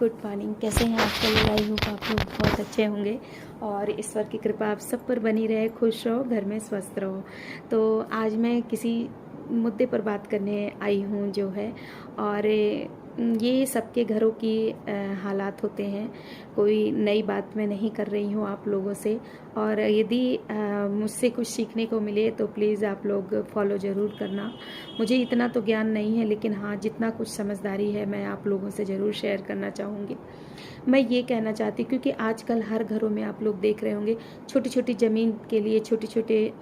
Good morning. कैसे हैं आप लोग? आई होप आप लोग बहुत अच्छे होंगे और ईश्वर की कृपा आप सब पर बनी रहे। खुश रहो, घर में स्वस्थ रहो। तो आज मैं किसी मुद्दे पर बात करने आई हूँ जो है, और ये सबके घरों की हालात होते हैं। कोई नई बात मैं नहीं कर रही हूँ आप लोगों से, और यदि मुझसे कुछ सीखने को मिले तो प्लीज़ आप लोग फॉलो ज़रूर करना। मुझे इतना तो ज्ञान नहीं है, लेकिन हाँ, जितना कुछ समझदारी है मैं आप लोगों से ज़रूर शेयर करना चाहूँगी। मैं ये कहना चाहती, क्योंकि आजकल हर घरों में आप लोग देख रहे होंगे, छोटी छोटी ज़मीन के लिए, छोटे छोटे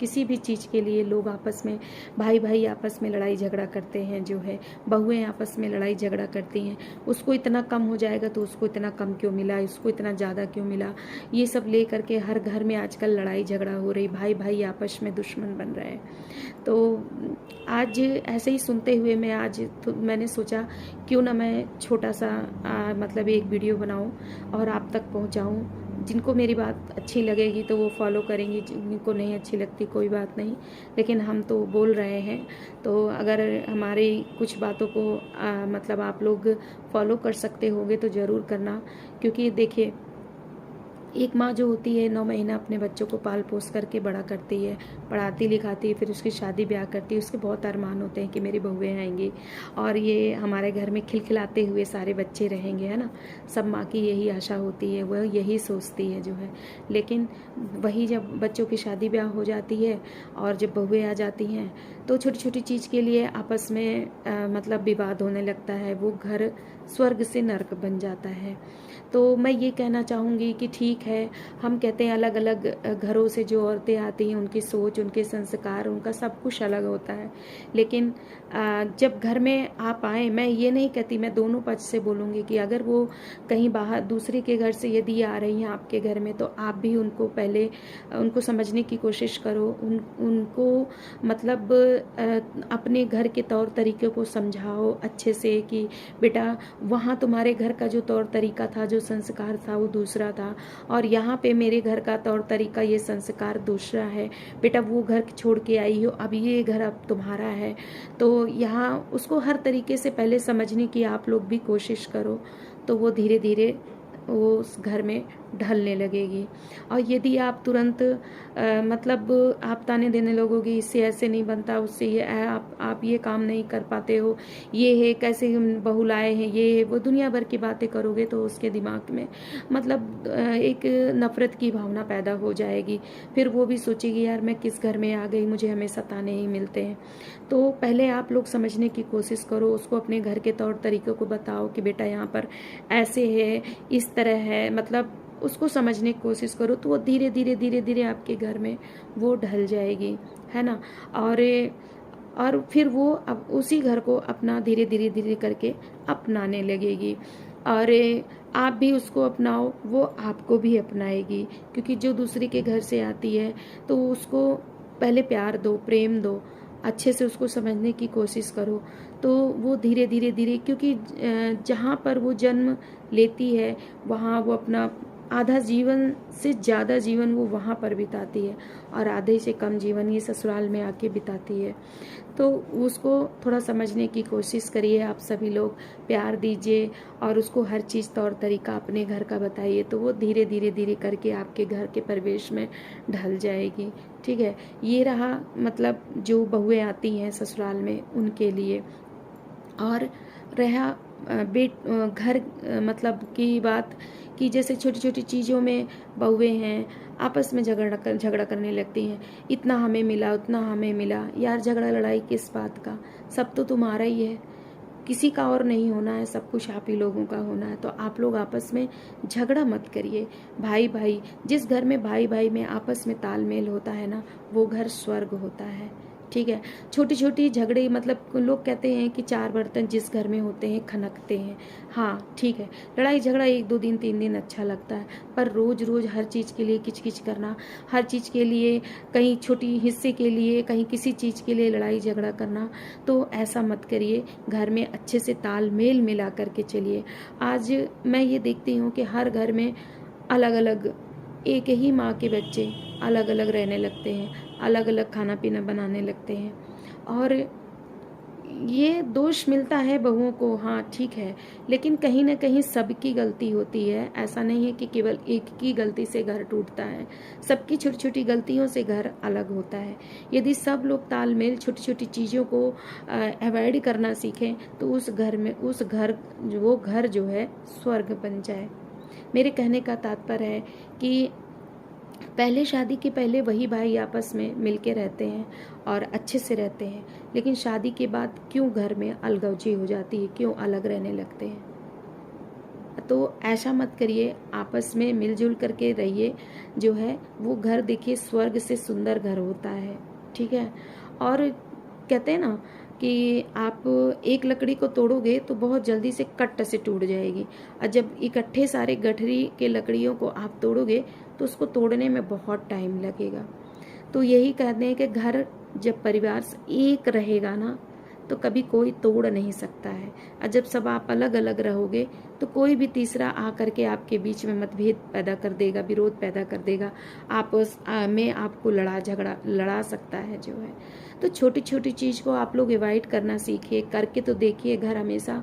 किसी भी चीज़ के लिए लोग आपस में, भाई भाई आपस में लड़ाई झगड़ा करते हैं जो है। बहुएं आपस में लड़ाई झगड़ा करती हैं, उसको इतना कम हो जाएगा तो उसको इतना कम क्यों मिला, उसको इतना ज़्यादा क्यों मिला। ये सब ले करके हर घर में आजकल लड़ाई झगड़ा हो रही, भाई भाई आपस में दुश्मन बन रहे हैं। तो आज ऐसे ही सुनते हुए मैं आज तो मैंने सोचा क्यों ना मैं छोटा सा मतलब एक वीडियो बनाऊं और आप तक पहुंचाऊं। जिनको मेरी बात अच्छी लगेगी तो वो फॉलो करेंगे, जिनको नहीं अच्छी लगती कोई बात नहीं, लेकिन हम तो बोल रहे हैं। तो अगर हमारी कुछ बातों को मतलब आप लोग फॉलो कर सकते होंगे तो ज़रूर करना। क्योंकि देखिए, एक माँ जो होती है 9 महीना अपने बच्चों को पाल पोस करके बड़ा करती है, पढ़ाती लिखाती है, फिर उसकी शादी ब्याह करती है। उसके बहुत अरमान होते हैं कि मेरी बहुएं आएंगी और ये हमारे घर में खिलखिलाते हुए सारे बच्चे रहेंगे, है ना। सब माँ की यही आशा होती है, वह यही सोचती है जो है। लेकिन वही जब बच्चों की शादी ब्याह हो जाती है और जब बहुएं आ जाती हैं तो छोटी छोटी चीज़ के लिए आपस में मतलब विवाद होने लगता है। वो घर स्वर्ग से नर्क बन जाता है। तो मैं ये कहना चाहूँगी कि ठीक है, हम कहते हैं अलग अलग घरों से जो औरतें आती हैं उनकी सोच, उनके संस्कार, उनका सब कुछ अलग होता है। लेकिन जब घर में आप आए, मैं ये नहीं कहती, मैं दोनों पक्ष से बोलूँगी कि अगर वो कहीं बाहर दूसरे के घर से यदि आ रही हैं आपके घर में, तो आप भी उनको पहले उनको समझने की कोशिश करो। उनको मतलब अपने घर के तौर तरीके को समझाओ अच्छे से कि बेटा, वहाँ तुम्हारे घर का जो तौर तरीका था, जो संस्कार था, वो दूसरा था, और यहाँ पे मेरे घर का तौर तरीका, ये संस्कार दूसरा है। बेटा, वो घर छोड़ के आई हो, अब ये घर अब तुम्हारा है। तो यहाँ उसको हर तरीके से पहले समझने की आप लोग भी कोशिश करो, तो वो धीरे धीरे वो उस घर में ढलने लगेगी। और यदि आप तुरंत मतलब आप ताने देने लगोगे, इससे ऐसे नहीं बनता, उससे ये आप ये काम नहीं कर पाते हो, ये है कैसे बहू लाए हैं, ये है वो, दुनिया भर की बातें करोगे, तो उसके दिमाग में मतलब एक नफरत की भावना पैदा हो जाएगी। फिर वो भी सोचेगी, यार मैं किस घर में आ गई, मुझे हमेशा ताने ही मिलते हैं। तो पहले आप लोग समझने की कोशिश करो, उसको अपने घर के तौर तरीकों को बताओ कि बेटा यहाँ पर ऐसे है, इस तरह है, मतलब उसको समझने की कोशिश करो। तो वो धीरे धीरे धीरे धीरे आपके घर में वो ढल जाएगी, है ना। और फिर वो अब उसी घर को अपना धीरे धीरे धीरे करके अपनाने लगेगी। और आप भी उसको अपनाओ, वो आपको भी अपनाएगी। क्योंकि जो दूसरे के घर से आती है तो उसको पहले प्यार दो, प्रेम दो, अच्छे से उसको समझने की कोशिश करो। तो वो धीरे धीरे धीरे, क्योंकि जहाँ पर वो जन्म लेती है वहाँ वो अपना आधा जीवन से ज़्यादा जीवन वो वहाँ पर बिताती है, और आधे से कम जीवन ये ससुराल में आके बिताती है। तो उसको थोड़ा समझने की कोशिश करिए आप सभी लोग, प्यार दीजिए और उसको हर चीज़ तौर तरीका अपने घर का बताइए। तो वो धीरे धीरे धीरे करके आपके घर के परिवेश में ढल जाएगी। ठीक है, ये रहा मतलब जो बहुएं आती हैं ससुराल में उनके लिए। और रहा घर मतलब की बात, कि जैसे छोटी छोटी चीज़ों में बहुएं हैं आपस में झगड़ा करने लगती हैं, इतना हमें मिला, उतना हमें मिला। यार, झगड़ा लड़ाई किस बात का? सब तो तुम्हारा ही है, किसी का और नहीं होना है, सब कुछ आप ही लोगों का होना है। तो आप लोग आपस में झगड़ा मत करिए। भाई भाई, जिस घर में भाई भाई में आपस में तालमेल होता है ना, वो घर स्वर्ग होता है। ठीक है, छोटी छोटी झगड़े, मतलब लोग कहते हैं कि 4 बर्तन जिस घर में होते हैं खनकते हैं। हाँ ठीक है, लड़ाई झगड़ा 1 2 दिन 3 दिन अच्छा लगता है, पर रोज रोज हर चीज़ के लिए किचकिच करना, हर चीज़ के लिए, कहीं छोटी हिस्से के लिए, कहीं किसी चीज़ के लिए लड़ाई झगड़ा करना, तो ऐसा मत करिए। घर में अच्छे से तालमेल मिला करके चलिए। आज मैं ये देखती हूँ कि हर घर में अलग अलग, एक ही माँ के बच्चे अलग अलग रहने लगते हैं, अलग अलग खाना पीना बनाने लगते हैं। और ये दोष मिलता है बहुओं को, हाँ ठीक है, लेकिन कहीं ना कहीं सबकी गलती होती है। ऐसा नहीं है कि केवल एक की गलती से घर टूटता है, सबकी छोटी छोटी गलतियों से घर अलग होता है। यदि सब लोग तालमेल छोटी छोटी चीज़ों को अवॉइड करना सीखें तो उस घर में वो घर जो है स्वर्ग बन जाए। मेरे कहने का तात्पर्य है कि पहले शादी के पहले वही भाई आपस में मिल के रहते हैं और अच्छे से रहते हैं, लेकिन शादी के बाद क्यों घर में अलगौजी हो जाती है, क्यों अलग रहने लगते हैं। तो ऐसा मत करिए, आपस में मिलजुल करके रहिए। जो है वो घर देखिए स्वर्ग से सुंदर घर होता है, ठीक है। और कहते हैं ना कि आप एक लकड़ी को तोड़ोगे तो बहुत जल्दी से कट से टूट जाएगी, और जब इकट्ठे सारे गठरी के लकड़ियों को आप तोड़ोगे तो उसको तोड़ने में बहुत टाइम लगेगा। तो यही कहते हैं कि घर जब परिवार एक रहेगा ना तो कभी कोई तोड़ नहीं सकता है, और जब सब आप अलग अलग रहोगे तो कोई भी तीसरा आकर के आपके बीच में मतभेद पैदा कर देगा, विरोध पैदा कर देगा, आपस में आपको लड़ा सकता है जो है। तो छोटी छोटी चीज़ को आप लोग अवॉइड करना सीखिए, करके तो देखिए, घर हमेशा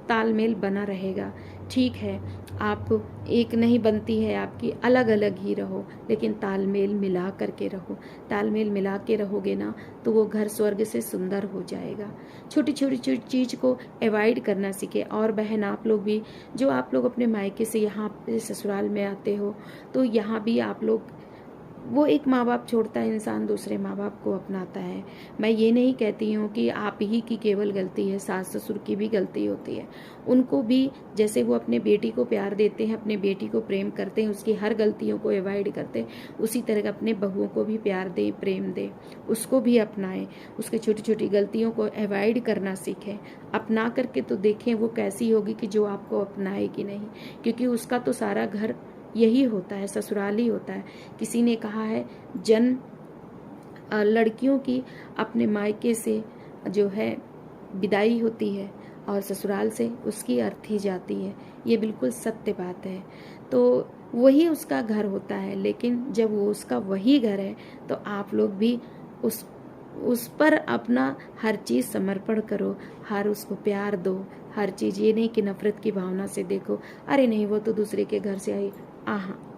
तालमेल बना रहेगा। ठीक है, आप एक नहीं बनती है आपकी, अलग अलग ही रहो, लेकिन तालमेल मिला करके रहो। तालमेल मिला के रहोगे ना तो वो घर स्वर्ग से सुंदर हो जाएगा। छोटी छोटी चीज़ को अवॉइड करना सीखे। और बहन आप लोग भी, जो आप लोग अपने मायके से यहाँ पे ससुराल में आते हो, तो यहाँ भी आप लोग, वो एक माँ बाप छोड़ता है इंसान, दूसरे माँ बाप को अपनाता है। मैं ये नहीं कहती हूँ कि आप ही की केवल गलती है, सास ससुर की भी गलती होती है। उनको भी, जैसे वो अपने बेटी को प्यार देते हैं, अपने बेटी को प्रेम करते हैं, उसकी हर गलतियों को अवॉइड करते हैं, उसी तरह अपने बहुओं को भी प्यार दें, प्रेम दें, उसको भी अपनाएं, उसके छोटी छोटी गलतियों को अवॉइड करना सीखें। अपना करके तो देखें वो कैसी होगी कि जो आपको अपनाएगी नहीं, क्योंकि उसका तो सारा घर यही होता है, ससुराल ही होता है। किसी ने कहा है जन्म लड़कियों की अपने मायके से जो है विदाई होती है और ससुराल से उसकी अर्थी जाती है। ये बिल्कुल सत्य बात है। तो वही उसका घर होता है, लेकिन जब वो उसका वही घर है तो आप लोग भी उस पर अपना हर चीज़ समर्पण करो, हर उसको प्यार दो, हर चीज़। ये नहीं कि नफरत की भावना से देखो, अरे नहीं वो तो दूसरे के घर से आई,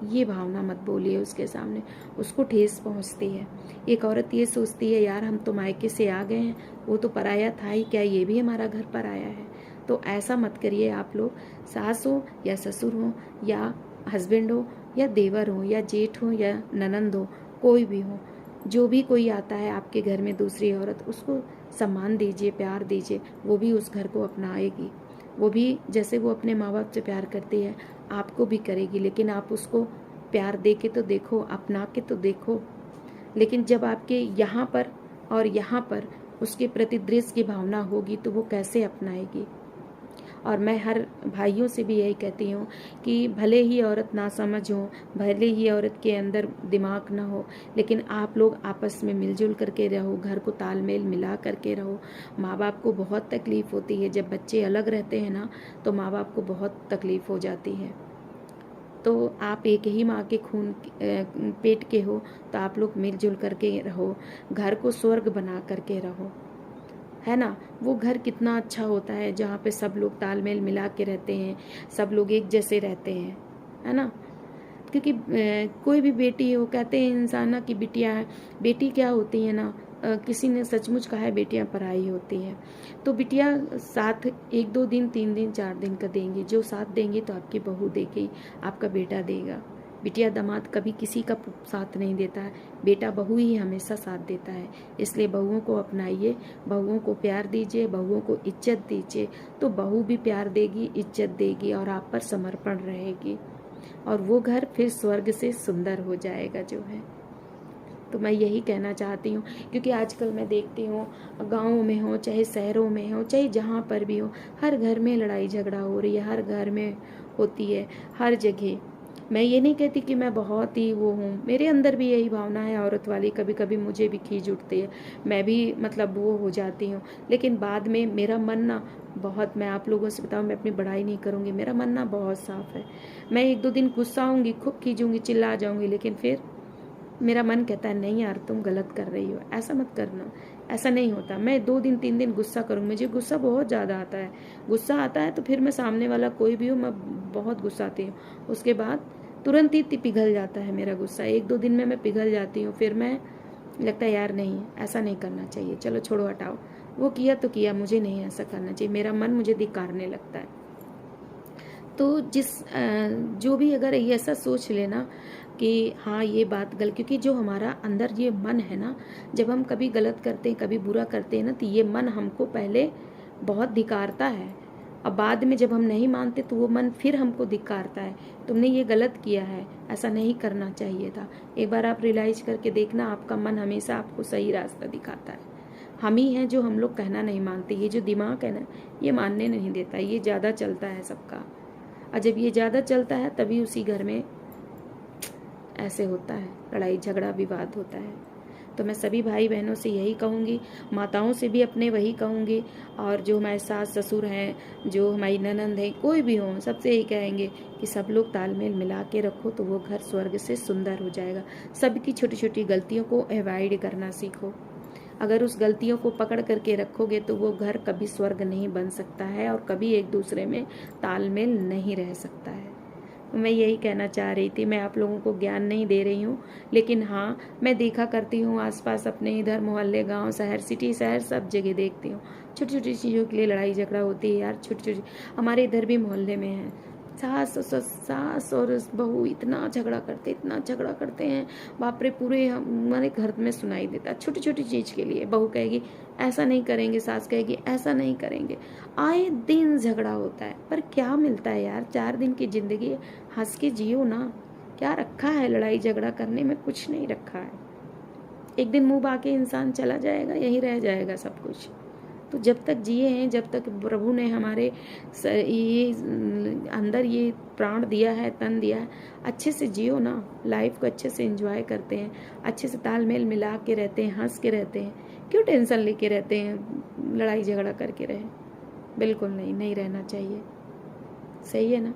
ये भावना मत बोलिए उसके सामने, उसको ठेस पहुंचती है। एक औरत ये सोचती है यार हम तो मायके से आ गए हैं, वो तो पराया था ही, क्या ये भी हमारा घर पराया है। तो ऐसा मत करिए आप लोग, सास हो या ससुर हो या हस्बैंड हो या देवर हो या जेठ हो या ननंद हो, कोई भी हो, जो भी कोई आता है आपके घर में दूसरी औरत, उसको सम्मान दीजिए, प्यार दीजिए, वो भी उस घर को अपनाएगी। वो भी जैसे वो अपने माँ बाप से प्यार करती है आपको भी करेगी, लेकिन आप उसको प्यार दे के तो देखो, अपना के तो देखो। लेकिन जब आपके यहाँ पर और यहाँ पर उसके प्रति द्वेष की भावना होगी तो वो कैसे अपनाएगी। और मैं हर भाइयों से भी यही कहती हूँ कि भले ही औरत नासमझ हो, भले ही औरत के अंदर दिमाग ना हो, लेकिन आप लोग आपस में मिलजुल करके रहो, घर को तालमेल मिला करके रहो। माँ बाप को बहुत तकलीफ़ होती है जब बच्चे अलग रहते हैं ना, तो माँ बाप को बहुत तकलीफ़ हो जाती है। तो आप एक ही माँ के खून पेट के हो, तो आप लोग मिलजुल करके रहो, घर को स्वर्ग बना करके रहो, है ना। वो घर कितना अच्छा होता है जहाँ पे सब लोग तालमेल मिला के रहते हैं, सब लोग एक जैसे रहते हैं, है ना। क्योंकि कोई भी बेटी हो, कहते हैं इंसान ना कि बेटी क्या होती है ना, किसी ने सचमुच कहा है बेटियां पराई होती है। तो बिटिया साथ 1-2 दिन 3 दिन 4 दिन का देंगी, जो साथ देंगी तो आपकी बहू देगी, आपका बेटा देगा। बिटिया दामाद कभी किसी का साथ नहीं देता है, बेटा बहू ही हमेशा साथ देता है। इसलिए बहुओं को अपनाइए, बहुओं को प्यार दीजिए, बहुओं को इज्जत दीजिए, तो बहू भी प्यार देगी, इज्जत देगी और आप पर समर्पण रहेगी, और वो घर फिर स्वर्ग से सुंदर हो जाएगा जो है। तो मैं यही कहना चाहती हूँ, क्योंकि आजकल मैं देखती हूँ गाँवों में हो चाहे शहरों में हो चाहे जहाँ पर भी हो, हर घर में लड़ाई झगड़ा हो रही है, हर घर में होती है, हर जगह। मैं ये नहीं कहती कि मैं बहुत ही वो हूँ, मेरे अंदर भी यही भावना है औरत वाली, कभी कभी मुझे भी खींच उठती है, मैं भी मतलब वो हो जाती हूँ, लेकिन बाद में मेरा मन ना बहुत, मैं आप लोगों से बताऊँ, मैं अपनी बड़ाई नहीं करूँगी, मेरा मन ना बहुत साफ है। मैं 1-2 दिन गुस्सा आऊँगी, खूब खींचूँगी, चिल्ला जाऊँगी, लेकिन फिर मेरा मन कहता है नहीं यार तुम गलत कर रही हो, ऐसा मत करना, ऐसा नहीं होता। मैं 2 दिन 3 दिन गुस्सा करूँ, मुझे गुस्सा बहुत ज़्यादा आता है। गुस्सा आता है तो फिर मैं सामने वाला कोई भी हो, मैं बहुत गुस्साती हूँ। उसके बाद तुरंत ही पिघल जाता है मेरा गुस्सा, 1-2 दिन में मैं पिघल जाती हूँ। फिर मैं लगता है यार नहीं, ऐसा नहीं करना चाहिए, चलो छोड़ो हटाओ। वो किया तो किया, मुझे नहीं ऐसा करना चाहिए, मेरा मन मुझे धिक्कारने लगता है। तो जो भी अगर ये ऐसा सोच लेना कि हाँ ये बात गलत, क्योंकि जो हमारा अंदर ये मन है ना, जब हम कभी गलत करते हैं, कभी बुरा करते हैं ना, तो ये मन हमको पहले बहुत धिक्कारता है। अब बाद में जब हम नहीं मानते तो वो मन फिर हमको धिक्कारता है, तुमने ये गलत किया है, ऐसा नहीं करना चाहिए था। एक बार आप रियलाइज करके देखना, आपका मन हमेशा आपको सही रास्ता दिखाता है। हम ही हैं जो हम लोग कहना नहीं मानते। ये जो दिमाग है ना, ये मानने नहीं देता, ये ज़्यादा चलता है सबका। और जब ये ज़्यादा चलता है तभी उसी घर में ऐसे होता है, लड़ाई झगड़ा विवाद होता है। तो मैं सभी भाई बहनों से यही कहूँगी, माताओं से भी अपने वही कहूँगी, और जो हमारे सास ससुर हैं, जो हमारी ननंद है, कोई भी हो, सबसे यही कहेंगे कि सब लोग तालमेल मिला के रखो तो वो घर स्वर्ग से सुंदर हो जाएगा। सबकी छोटी छोटी गलतियों को अवॉइड करना सीखो। अगर उस गलतियों को पकड़ करके रखोगे तो वो घर कभी स्वर्ग नहीं बन सकता है और कभी एक दूसरे में तालमेल नहीं रह सकता है। मैं यही कहना चाह रही थी। मैं आप लोगों को ज्ञान नहीं दे रही हूँ, लेकिन हाँ मैं देखा करती हूँ आसपास अपने इधर मोहल्ले, गांव, शहर, सिटी, शहर, सब जगह देखती हूँ। छोटी छोटी चीज़ों के लिए लड़ाई झगड़ा होती है यार, छोटी छोटी। हमारे इधर भी मोहल्ले में है, सास और बहू इतना झगड़ा करते हैं, बाप रे, पूरे हमारे घर में सुनाई देता। छोटी छोटी चीज़ के लिए बहू कहेगी ऐसा नहीं करेंगे, सास कहेगी ऐसा नहीं करेंगे, आए दिन झगड़ा होता है। पर क्या मिलता है यार, 4 दिन की जिंदगी, हंस के जियो ना। क्या रखा है लड़ाई झगड़ा करने में? कुछ नहीं रखा है। एक दिन मुंह बाके इंसान चला जाएगा, यही रह जाएगा सब कुछ। तो जब तक जिए हैं, जब तक प्रभु ने हमारे ये अंदर ये प्राण दिया है, तन दिया है, अच्छे से जियो ना। लाइफ को अच्छे से एंजॉय करते हैं, अच्छे से तालमेल मिला के रहते हैं, हंस के रहते हैं। क्यों टेंशन लेके रहते हैं, लड़ाई झगड़ा करके रहे? बिल्कुल नहीं, नहीं रहना चाहिए। सही है ना?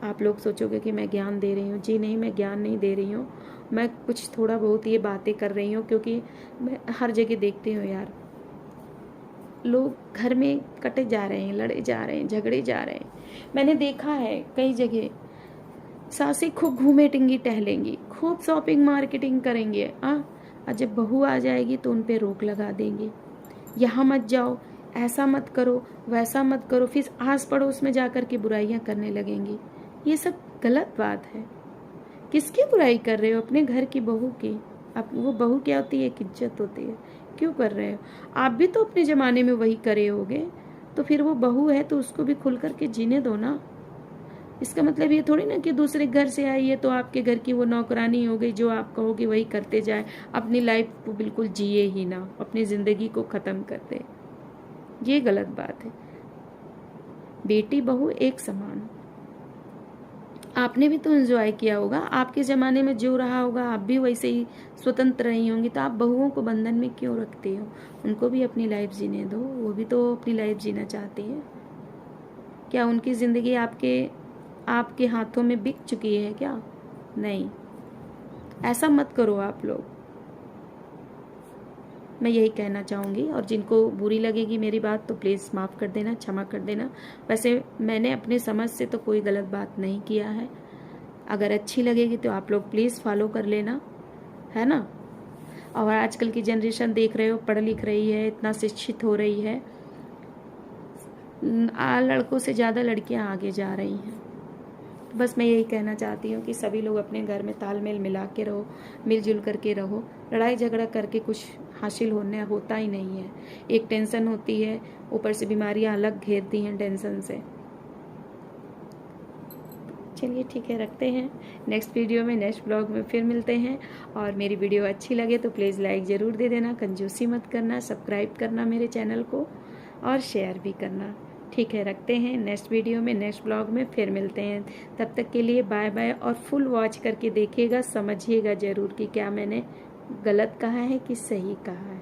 आप लोग सोचोगे कि मैं ज्ञान दे रही हूँ। जी नहीं, मैं ज्ञान नहीं दे रही हूँ, मैं कुछ थोड़ा बहुत ये बातें कर रही हूँ, क्योंकि मैं हर जगह देखती हूँ यार, लोग घर में कटे जा रहे हैं, लड़े जा रहे हैं, झगड़े जा रहे हैं। मैंने देखा है कई जगह, सासें खूब घूमेंगी टहलेंगी, खूब शॉपिंग मार्केटिंग करेंगे, और जब बहू आ जाएगी तो उन पे रोक लगा देंगे, यहाँ मत जाओ, ऐसा मत करो, वैसा मत करो। फिर आस पड़ोस में जाकर के बुराइयां करने लगेंगी। ये सब गलत बात है। किसकी बुराई कर रहे हो? अपने घर की बहू की। अब वो बहू क्या होती है? एक इज्जत होती है। क्यों कर रहे हो? आप भी तो अपने ज़माने में वही करे होगे, तो फिर वो बहू है तो उसको भी खुल करके जीने दो ना। इसका मतलब ये थोड़ी ना कि दूसरे घर से आई है तो आपके घर की वो नौकरानी हो गई, जो आप कहोगे वही करते जाए, अपनी लाइफ को बिल्कुल जिए ही ना, अपनी ज़िंदगी को ख़त्म कर दे। ये गलत बात है। बेटी बहू एक समान। आपने भी तो एंजॉय किया होगा, आपके ज़माने में जो रहा होगा आप भी वैसे ही स्वतंत्र रही होंगी, तो आप बहुओं को बंधन में क्यों रखते हो? उनको भी अपनी लाइफ जीने दो, वो भी तो अपनी लाइफ जीना चाहती है। क्या उनकी ज़िंदगी आपके हाथों में बिक चुकी है क्या? नहीं, ऐसा मत करो आप लोग। मैं यही कहना चाहूँगी, और जिनको बुरी लगेगी मेरी बात तो प्लीज़ माफ़ कर देना, क्षमा कर देना। वैसे मैंने अपने समझ से तो कोई गलत बात नहीं किया है। अगर अच्छी लगेगी तो आप लोग प्लीज़ फॉलो कर लेना, है ना? और आजकल की जनरेशन देख रहे हो, पढ़ लिख रही है, इतना शिक्षित हो रही है, लड़कों से ज़्यादा लड़कियां आगे जा रही हैं। बस मैं यही कहना चाहती हूँ कि सभी लोग अपने घर में तालमेल मिला के रहो, मिलजुल करके रहो। लड़ाई झगड़ा करके कुछ हासिल होता ही नहीं है। एक टेंशन होती है, ऊपर से बीमारियां अलग घेरती हैं टेंशन से। चलिए ठीक है, रखते हैं। नेक्स्ट वीडियो में, नेक्स्ट ब्लॉग में फिर मिलते हैं। और मेरी वीडियो अच्छी लगे तो प्लीज़ लाइक ज़रूर दे देना, कंजूसी मत करना, सब्सक्राइब करना मेरे चैनल को, और शेयर भी करना। ठीक है, रखते हैं। नेक्स्ट वीडियो में, नेक्स्ट ब्लॉग में फिर मिलते हैं। तब तक के लिए बाय बाय, और फुल वॉच करके देखिएगा, समझिएगा ज़रूर कि क्या मैंने गलत कहा है कि सही कहा है।